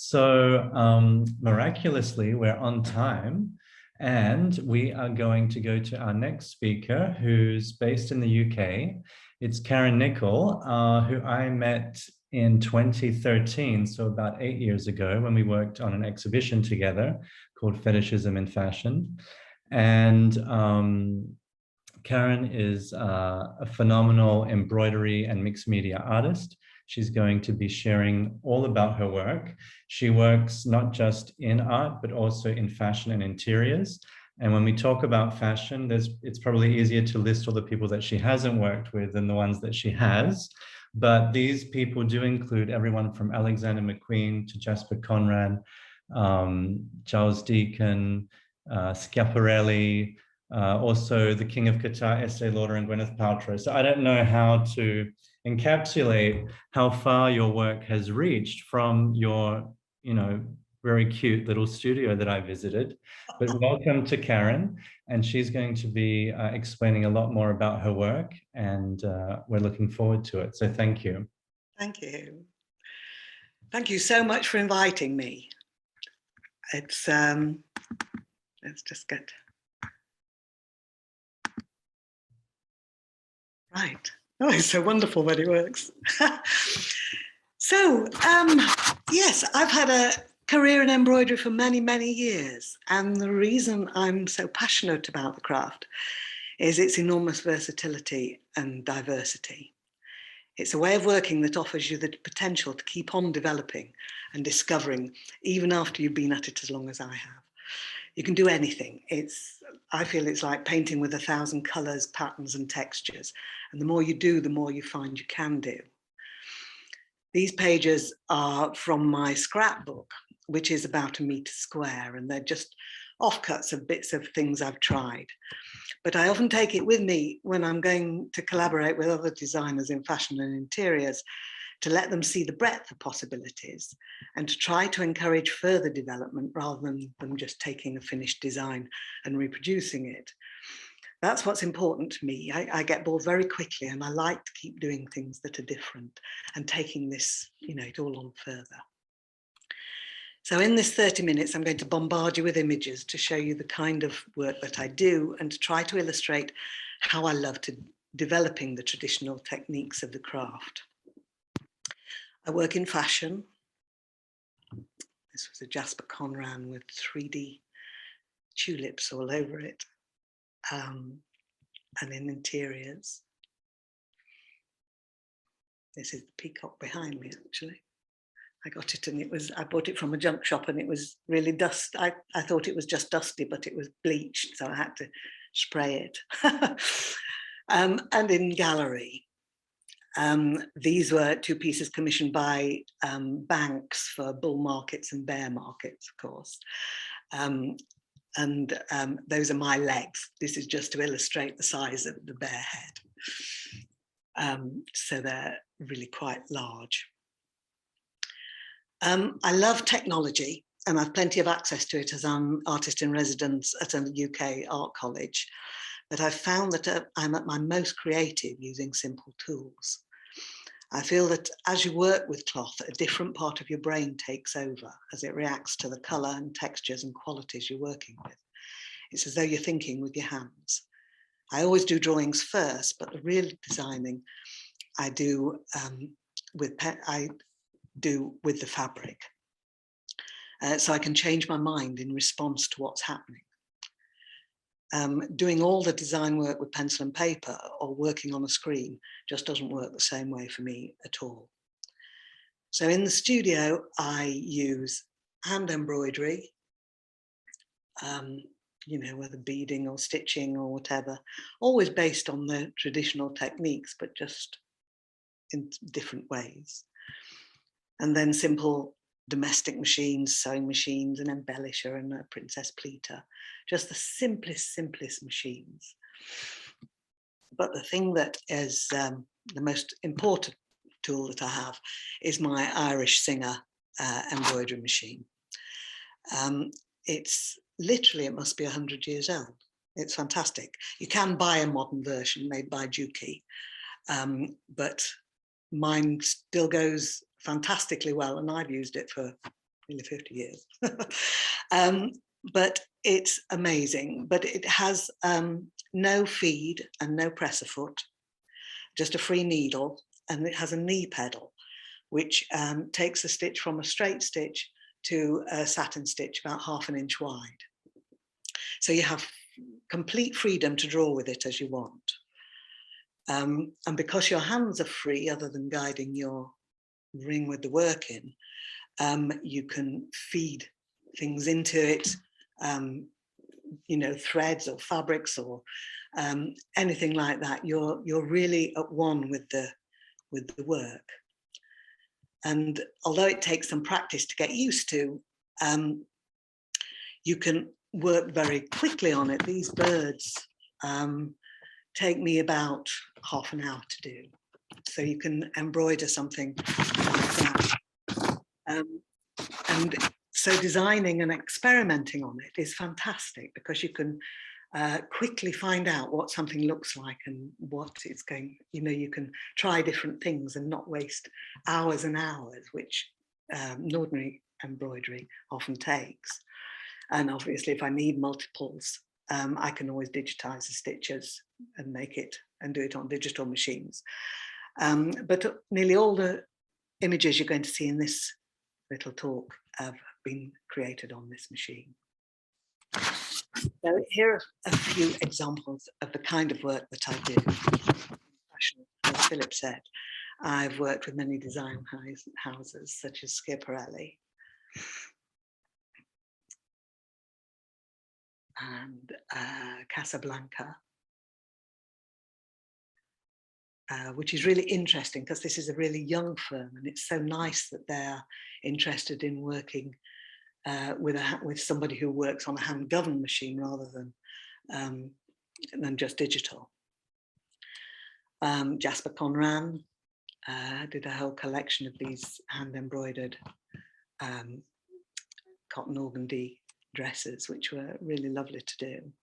So miraculously, we're on time, and we are going to go to our next speaker, who's based in the UK. It's Karen Nichol, who I met in 2013, so about 8 years ago, when we worked on an exhibition together called Fetishism in Fashion. And Karen is a phenomenal embroidery and mixed media artist. She's going to be sharing all about her work. She works not just in art, but also in fashion and interiors. And when we talk about fashion, it's probably easier to list all the people that she hasn't worked with than the ones that she has. But these people do include everyone from Alexander McQueen to Jasper Conran, Giles, Deacon, Schiaparelli, also the King of Qatar, Estee, Lauder, and Gwyneth Paltrow. So I don't know how to encapsulate how far your work has reached from your, very cute little studio that I visited. But welcome to Karen, and she's going to be explaining a lot more about her work, and we're looking forward to it. So thank you. Thank you. Thank you so much for inviting me. It's, let's just get, right. Oh, it's so wonderful when it works. So, yes, I've had a career in embroidery for many, many years. And the reason I'm so passionate about the craft is its enormous versatility and diversity. It's a way of working that offers you the potential to keep on developing and discovering, even after you've been at it as long as I have. You can do anything. I feel it's like painting with 1,000 colors, patterns, and textures. And the more you do, the more you find you can do. These pages are from my scrapbook, which is about 1 meter square, and they're just offcuts of bits of things I've tried. But I often take it with me when I'm going to collaborate with other designers in fashion and interiors, to let them see the breadth of possibilities and to try to encourage further development rather than them just taking a finished design and reproducing it. That's what's important to me. I get bored very quickly, and I like to keep doing things that are different and taking this, it all on further. So in this 30 minutes, I'm going to bombard you with images to show you the kind of work that I do and to try to illustrate how I love developing the traditional techniques of the craft. I work in fashion. This was a Jasper Conran with 3D tulips all over it, and in interiors. This is the peacock behind me, actually. I got it, and I bought it from a junk shop, and it was really dust. I thought it was just dusty, but it was bleached, so I had to spray it. And in gallery. These were 2 pieces commissioned by banks for bull markets and bear markets, of course. Those are my legs. This is just to illustrate the size of the bear head. So they're really quite large. I love technology, and I've plenty of access to it as an artist in residence at a UK art college. But I've found that I'm at my most creative using simple tools. I feel that as you work with cloth, a different part of your brain takes over as it reacts to the colour and textures and qualities you're working with. It's as though you're thinking with your hands. I always do drawings first, but the real designing I do with the fabric. So I can change my mind in response to what's happening. Doing all the design work with pencil and paper or working on a screen just doesn't work the same way for me at all. So in the studio, I use hand embroidery, whether beading or stitching or whatever, always based on the traditional techniques, but just in different ways. And then simple domestic machines, sewing machines, an embellisher and a princess pleater, just the simplest machines. But the thing that is the most important tool that I have is my Irish Singer embroidery machine. It's literally, it must be 100 years old. It's fantastic. You can buy a modern version made by Juki, but mine still goes fantastically well, and I've used it for nearly 50 years. But it's amazing. But it has no feed and no presser foot, just a free needle, and it has a knee pedal, which takes the stitch from a straight stitch to a satin stitch about 1/2 inch wide. So you have complete freedom to draw with it as you want. And because your hands are free, other than guiding your ring with the work in, you can feed things into it, you know, threads or fabrics or anything like that. You're really at one with the work. And although it takes some practice to get used to, you can work very quickly on it. These birds take me about 1/2 an hour to do. So you can embroider something like that. And so designing and experimenting on it is fantastic, because you can quickly find out what something looks like and what it's going, you know, you can try different things and not waste hours and hours, which ordinary embroidery often takes. And obviously, if I need multiples, I can always digitize the stitches and make it and do it on digital machines. But nearly all the images you're going to see in this little talk have been created on this machine. So here are a few examples of the kind of work that I do. As Philip said, I've worked with many design houses such as Schiaparelli and Casablanca, which is really interesting because this is a really young firm, and it's so nice that they're interested in working with somebody who works on a hand-governed machine rather than just digital. Jasper Conran did a whole collection of these hand-embroidered cotton organdy dresses, which were really lovely to do.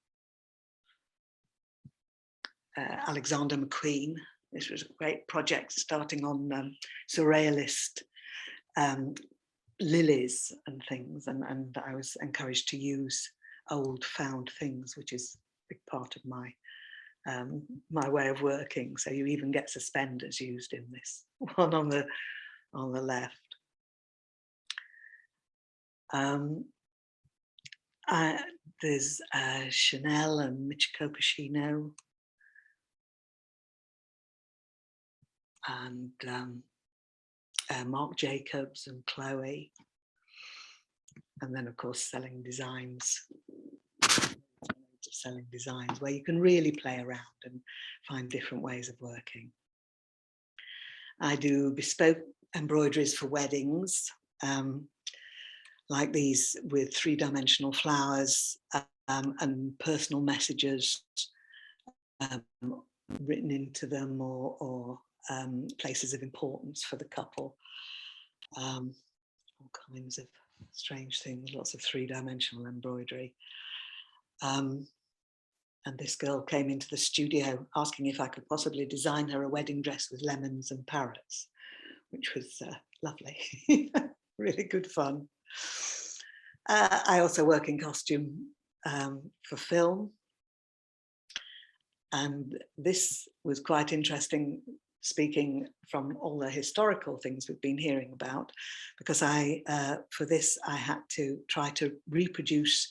Alexander McQueen, this was a great project starting on surrealist lilies and things, and I was encouraged to use old found things, which is a big part of my my way of working. So you even get suspenders used in this one on the left. There's Chanel and Michiko Pacino, and Marc Jacobs and Chloe, and then of course selling designs where you can really play around and find different ways of working. I do bespoke embroideries for weddings, like these with 3-dimensional flowers and personal messages written into them, or places of importance for the couple. All kinds of strange things, lots of 3-dimensional embroidery. And this girl came into the studio asking if I could possibly design her a wedding dress with lemons and parrots, which was lovely, really good fun. I also work in costume for film. And this was quite interesting, speaking from all the historical things we've been hearing about, because for this, I had to try to reproduce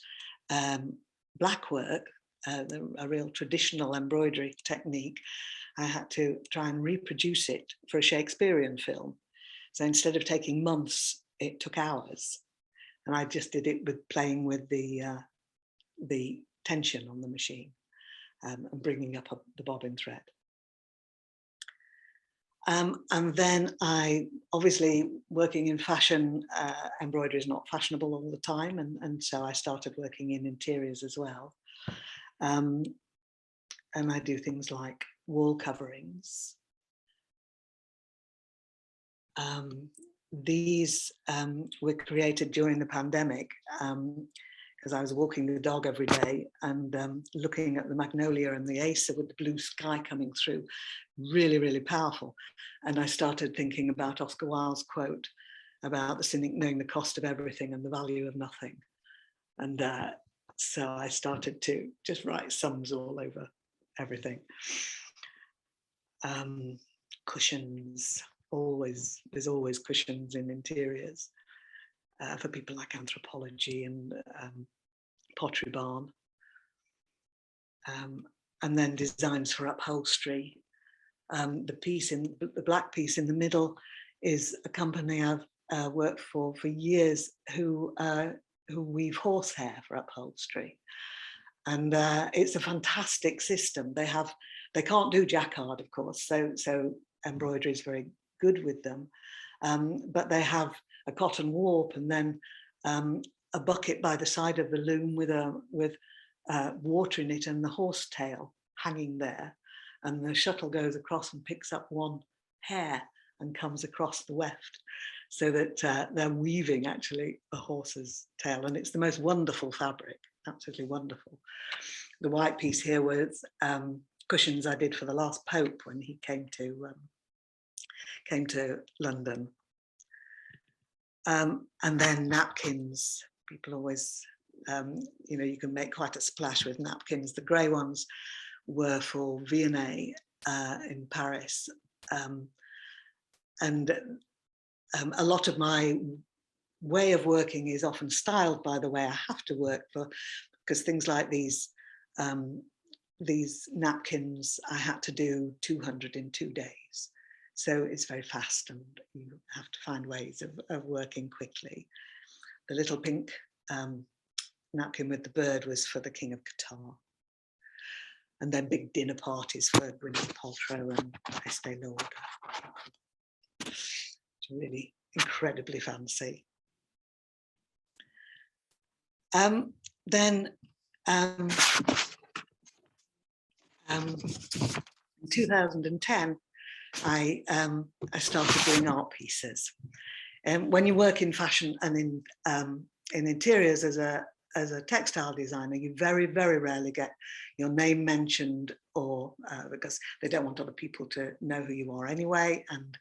black work, a real traditional embroidery technique. I had to try and reproduce it for a Shakespearean film. So instead of taking months, it took hours. And I just did it with playing with the tension on the machine and bringing up the bobbin thread. And then obviously working in fashion, embroidery is not fashionable all the time. And so I started working in interiors as well. And I do things like wall coverings. These were created during the pandemic because I was walking the dog every day and looking at the magnolia and the acer with the blue sky coming through, really, really powerful. And I started thinking about Oscar Wilde's quote, about the cynic knowing the cost of everything and the value of nothing. And so I started to just write sums all over everything. Cushions, there's always cushions in interiors for people like Anthropologie and Pottery Barn. And then designs for upholstery. The black piece in the middle is a company I've worked for years who weave horsehair for upholstery. And it's a fantastic system. They can't do jacquard, of course, so embroidery is very good with them. But they have a cotton warp and then a bucket by the side of the loom with water in it and the horse tail hanging there. And the shuttle goes across and picks up one hair and comes across the weft, so that they're weaving actually a horse's tail. And it's the most wonderful fabric, absolutely wonderful. The white piece here was cushions I did for the last Pope when he came to London. And then napkins. People always, you can make quite a splash with napkins. The grey ones were for V&A in Paris. And a lot of my way of working is often styled by the way I have to work because things like these napkins, I had to do 200 in 2 days. So it's very fast and you have to find ways of working quickly. The little pink napkin with the bird was for the King of Qatar. And then big dinner parties for Gwyneth, Paltrow and Estee, Lauder. It's really incredibly fancy. Then in 2010, I started doing art pieces. When you work in fashion and in interiors as a textile designer, you very, very rarely get your name mentioned, or because they don't want other people to know who you are anyway. And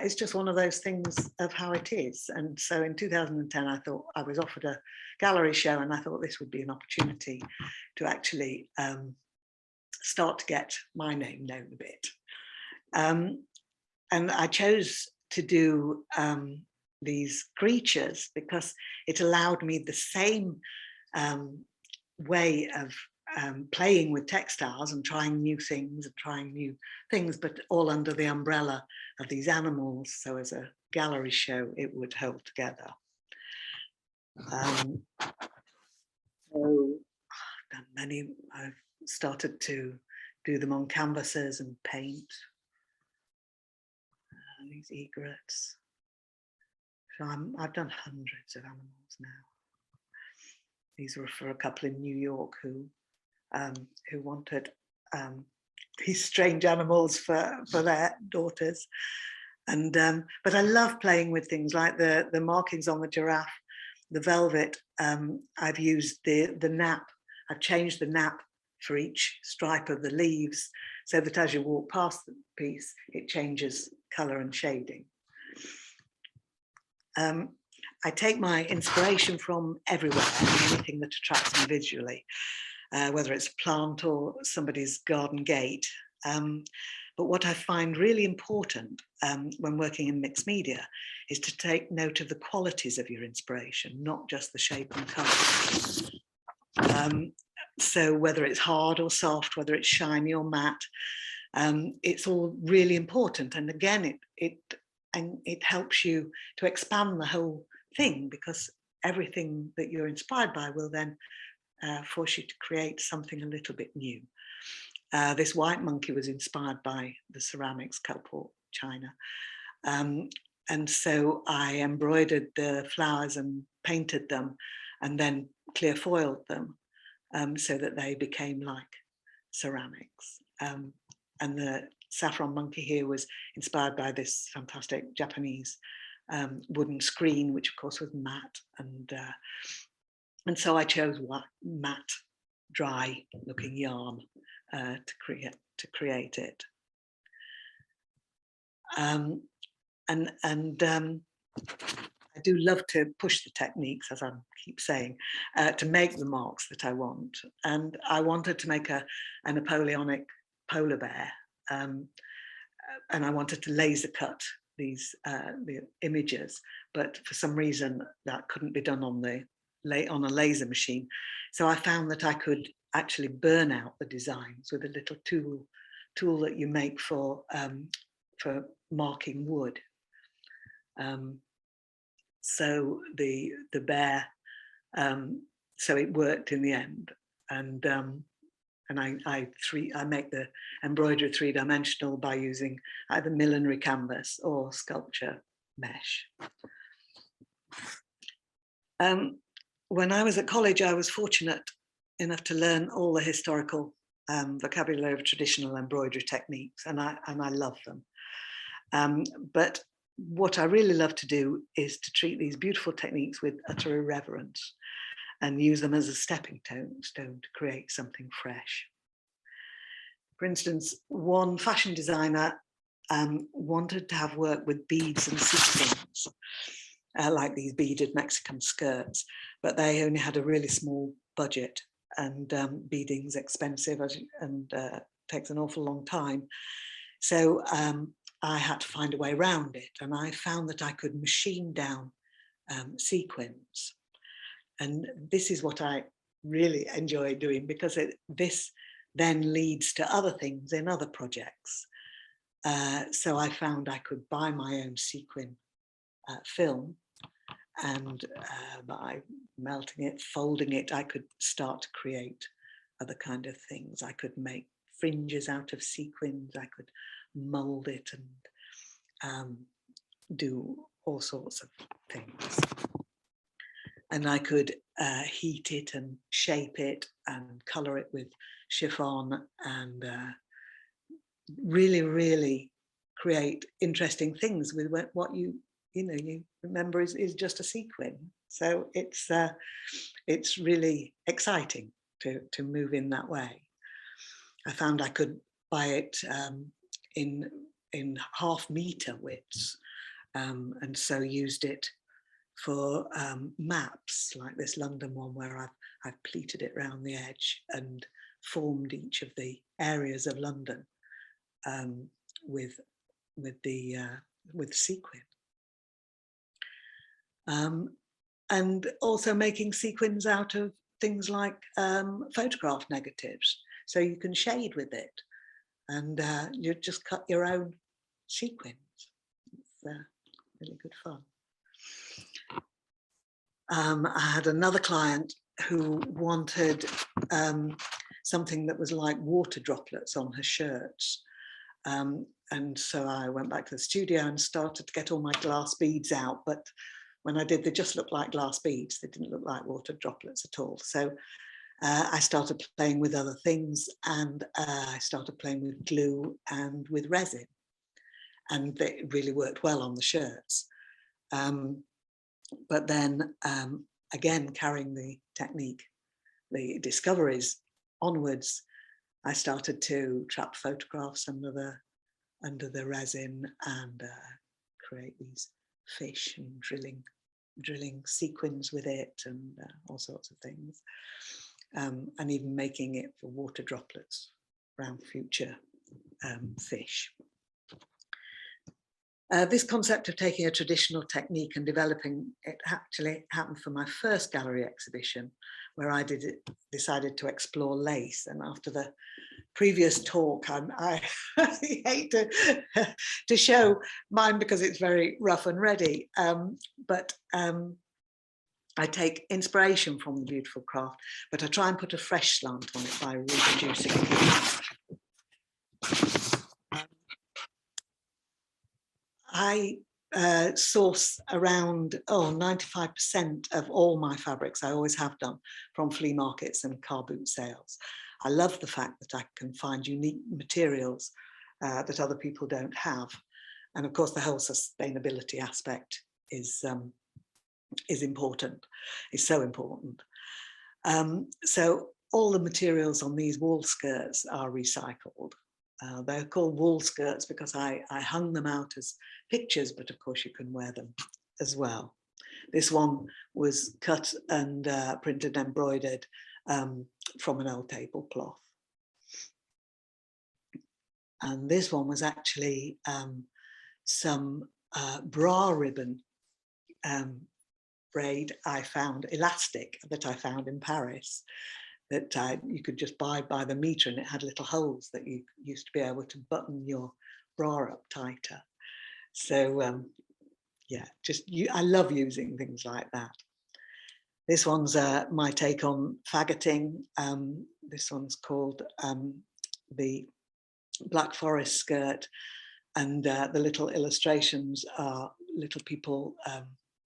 it's just one of those things of how it is. And so in 2010, I thought I was offered a gallery show, and I thought this would be an opportunity to actually start to get my name known a bit. And I chose to do these creatures because it allowed me the same way of playing with textiles and trying new things, but all under the umbrella of these animals. So as a gallery show, it would hold together. So I've started to do them on canvases and paint. These egrets. So I've done hundreds of animals now. These were for a couple in New York who wanted these strange animals for their daughters. And but I love playing with things like the markings on the giraffe, the velvet. I've used the nap. I've changed the nap for each stripe of the leaves, so that as you walk past the piece, it changes colour and shading. I take my inspiration from everywhere, anything that attracts me visually, whether it's a plant or somebody's garden gate. But what I find really important when working in mixed media is to take note of the qualities of your inspiration, not just the shape and colour. So whether it's hard or soft, whether it's shiny or matte, it's all really important. And again, it helps you to expand the whole thing, because everything that you're inspired by will then force you to create something a little bit new. This white monkey was inspired by the ceramics Coalport china. And so I embroidered the flowers and painted them and then clear foiled them so that they became like ceramics. And the saffron monkey here was inspired by this fantastic Japanese wooden screen, which of course was matte. And so I chose matte, dry looking yarn to create it. I do love to push the techniques, as I keep saying, to make the marks that I want. And I wanted to make a Napoleonic polar bear, and I wanted to laser cut these the images, but for some reason that couldn't be done on a laser machine. So I found that I could actually burn out the designs with a little tool that you make for marking wood. So the bear, so it worked in the end, and I make the embroidery three-dimensional by using either millinery canvas or sculpture mesh. When I was at college, I was fortunate enough to learn all the historical vocabulary of traditional embroidery techniques, and I love them. But what I really love to do is to treat these beautiful techniques with utter irreverence and use them as a stepping stone to create something fresh. For instance, one fashion designer wanted to have work with beads and sequins, like these beaded Mexican skirts, but they only had a really small budget, and beading's expensive and takes an awful long time. So I had to find a way around it, and I found that I could machine down sequins. And this is what I really enjoy doing, because this then leads to other things in other projects. So I found I could buy my own sequin film, and by melting it, folding it, I could start to create other kind of things. I could make fringes out of sequins, I could mold it and do all sorts of things. And I could heat it and shape it and color it with chiffon, and really, really create interesting things with what you remember is just a sequin. So it's really exciting to move in that way. I found I could buy it in 1/2 meter widths, and so used it for maps like this London one, where I've pleated it round the edge and formed each of the areas of London with sequin. And also making sequins out of things like photograph negatives. So you can shade with it, and you just cut your own sequins. It's really good fun. I had another client who wanted something that was like water droplets on her shirts. And so I went back to the studio and started to get all my glass beads out. But when I did, they just looked like glass beads. They didn't look like water droplets at all. So I started playing with other things, and I started playing with glue and with resin. And it really worked well on the shirts. But then again, carrying the technique, the discoveries onwards, I started to trap photographs under the resin and create these fish and drilling sequins with it, and all sorts of things, and even making it for water droplets around future fish. This concept of taking a traditional technique and developing it actually happened for my first gallery exhibition, where I decided to explore lace. And after the previous talk, I hate to show mine because it's very rough and ready, but I take inspiration from the beautiful craft, but I try and put a fresh slant on it by reproducing it. I source around 95% of all my fabrics, I always have done, from flea markets and car boot sales. I love the fact that I can find unique materials that other people don't have. And of course, the whole sustainability aspect is important, is so important. So all the materials on these wall skirts are recycled. They're called wall skirts because I hung them out as pictures, but of course you can wear them as well. This one was cut and printed and embroidered from an old tablecloth. And this one was actually some bra ribbon braid I found, elastic, that I found in Paris, that you could just buy by the meter, and it had little holes that you used to be able to button your bra up tighter. So yeah, I love using things like that. This one's my take on faggoting. This one's called the Black Forest skirt, and the little illustrations are little people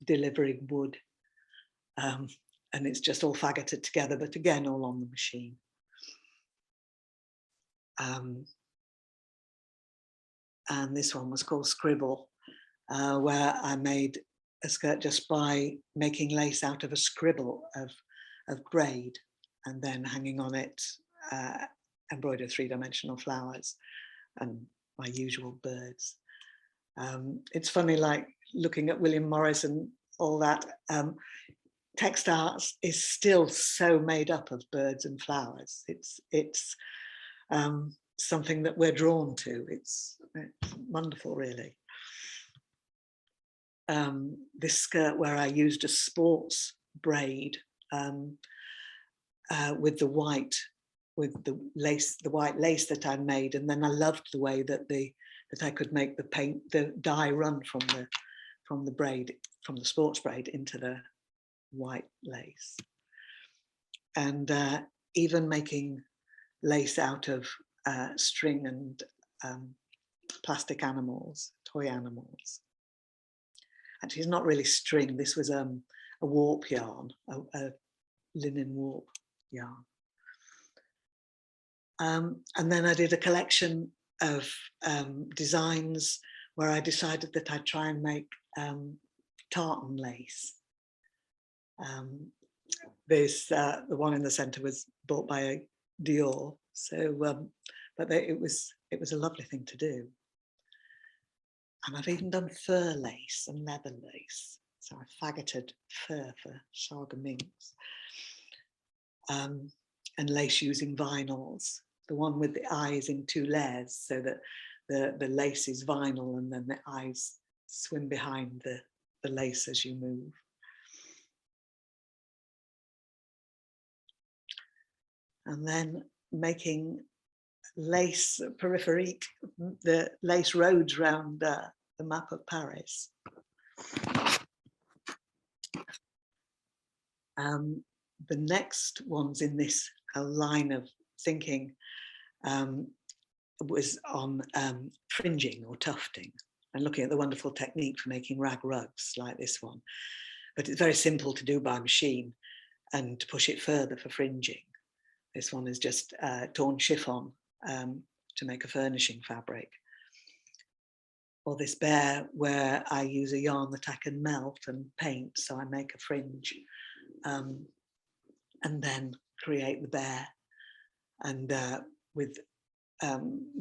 delivering wood, and it's just all faggoted together, but again, all on the machine. And this one was called Scribble, where I made a skirt just by making lace out of a scribble of braid, and then hanging on it embroidered three-dimensional flowers and my usual birds. It's funny, like looking at William Morris and all that, textiles is still so made up of birds and flowers. It's something that we're drawn to. It's wonderful, really. This skirt where I used a sports braid with the white lace that I made, and then I loved the way that I could make the dye run from the braid, from the sports braid into the white lace, and even making lace out of string and plastic animals, toy animals. Actually, it's not really string. This was a warp yarn, a linen warp yarn. And then I did a collection of designs where I decided that I'd try and make tartan lace. The one in the centre was bought by Dior, so but it was a lovely thing to do. And I've even done fur lace and leather lace. So I faggoted fur for Saga Minks. And lace using vinyls. The one with the eyes in two layers, so that the lace is vinyl and then the eyes swim behind the lace as you move. And then making lace peripherique, the lace roads around the map of Paris. The next ones in this line of thinking was on fringing or tufting, and looking at the wonderful technique for making rag rugs like this one. But it's very simple to do by machine, and to push it further for fringing. This one is just torn chiffon to make a furnishing fabric. Or this bear where I use a yarn that I can melt and paint, so I make a fringe and then create the bear, and with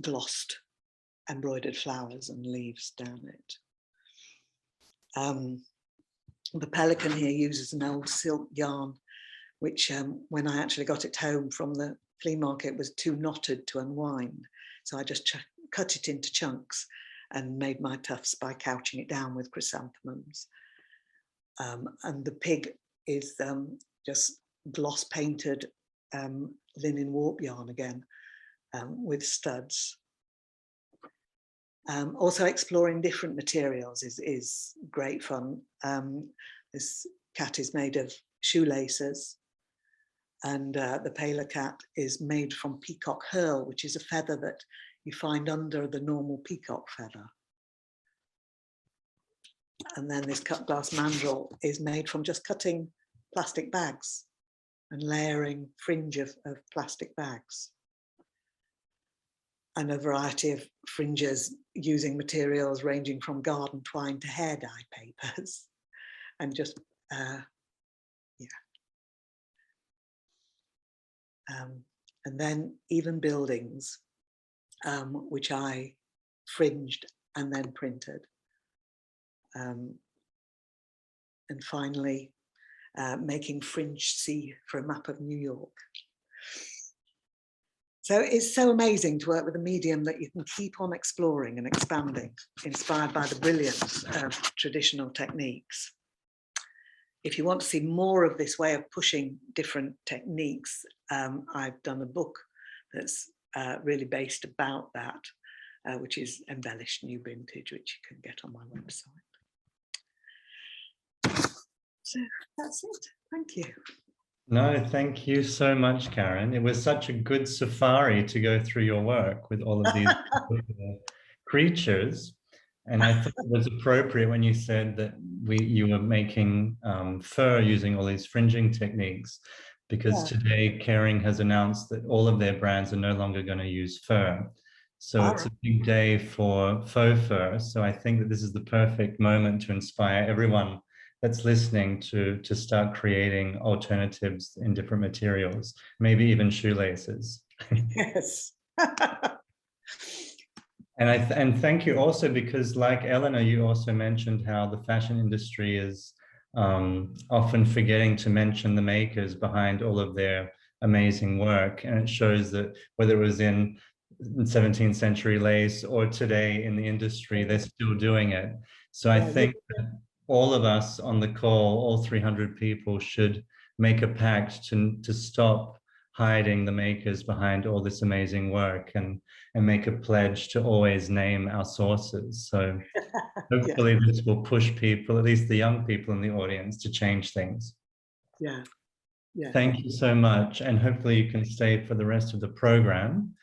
glossed embroidered flowers and leaves down it. The pelican here uses an old silk yarn, which when I actually got it home from the flea market was too knotted to unwind. So I just cut it into chunks and made my tufts by couching it down with chrysanthemums. And the pig is just gloss painted linen warp yarn again with studs. Also exploring different materials is great fun. This cat is made of shoelaces, and the paler cat is made from peacock herl, which is a feather that you find under the normal peacock feather. And then this cut glass mandrel is made from just cutting plastic bags and layering fringe of plastic bags. And a variety of fringes using materials ranging from garden twine to hair dye papers. And just, and then even buildings, which I fringed and then printed. and finally making fringe C for a map of New York. So it's so amazing to work with a medium that you can keep on exploring and expanding, inspired by the brilliance of traditional techniques. If you want to see more of this way of pushing different techniques, I've done a book that's really based about that, which is Embellished New Vintage, which you can get on my website. So that's it. Thank you. No, thank you so much, Karen. It was such a good safari to go through your work with all of these creatures. And I thought it was appropriate when you said that you were making fur using all these fringing techniques, because today Kering has announced that all of their brands are no longer going to use fur. So it's a big day for faux fur. So I think that this is the perfect moment to inspire everyone that's listening to start creating alternatives in different materials, maybe even shoelaces. Yes. And thank you also, because like Eleanor, you also mentioned how the fashion industry is often forgetting to mention the makers behind all of their amazing work. And it shows that whether it was in 17th century lace or today in the industry, they're still doing it. So I think that all of us on the call, all 300 people, should make a pact to stop hiding the makers behind all this amazing work, and make a pledge to always name our sources. So hopefully this will push people, at least the young people in the audience, to change things. Yeah. Thank you so much. And hopefully you can stay for the rest of the program.